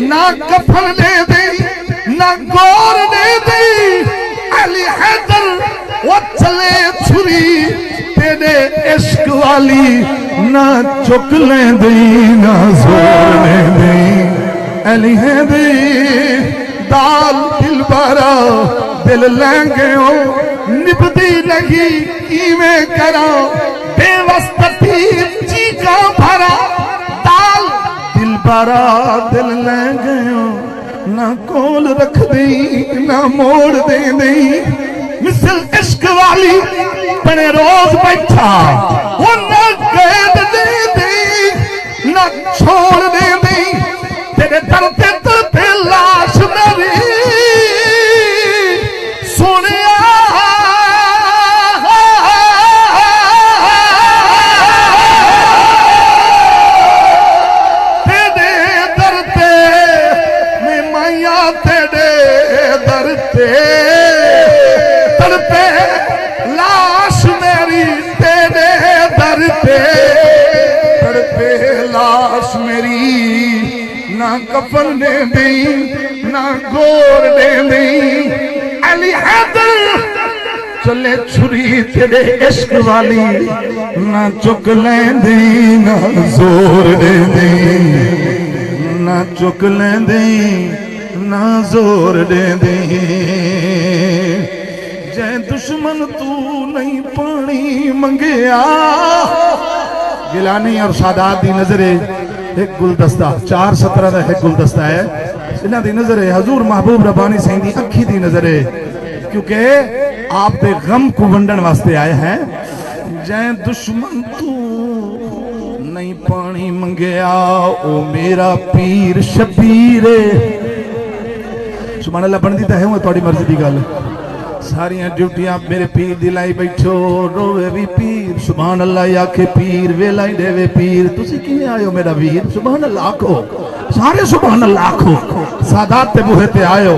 نہ کفن دے دے نہ گور دے دے علی حیدر وہ چلے چھری تیرے عشق والی نہ چک لیں دی نہ زور لیں دی علی حیدر دال دل بارا دل لیں گے ہو نبدی لگی کیویں کرا بے وسط تیر چیکا بھرا دال دل بارا دل لیں گے ہو نہ کول رکھ دی نہ موڑ دے دی مثل عشق والی پنے روز بیٹھا وہ نہ قید دے دی نہ چھوڑ دے دی تیرے درتے درتے لاش میری سنیا تیرے درتے میں مائیا تیرے درتے تڑپے لاش میری تیرے درتے تڑپے لاش میری نہ کفن دے دی نہ گور دے دی علی حیدر چلے چھری تیرے عشق والی نہ چک لیں دی نہ زور دے دی نہ چک لیں دی نہ زور دے دی جے دشمن تو نہیں پانی منگیا گیلانی اور سادات دی نظرے ایک گلدستہ 4:17 دا ایک گلدستہ ہے انہاں دی نظر ہے حضور محبوب ربانی سائیں دی اکھی دی نظر ہے کیونکہ آپ دے غم کو ونڈن واسطے آئے ہیں جے دشمن تو نہیں پانی منگیا او میرا پیر شبیر سبحان اللہ بندی تا ہے وہ توڑی مرضی دی گل ساریاں ڈیوٹیاں میرے پیر دلائی بیٹھو روے بھی پیر سبحان اللہ یا کہ پیر ویلائی دے وے پیر تسی کینے آئے ہو میرا ویر سبحان اللہ آکھو سارے سبحان اللہ آکھو سادات تے بوہے تے آئے ہو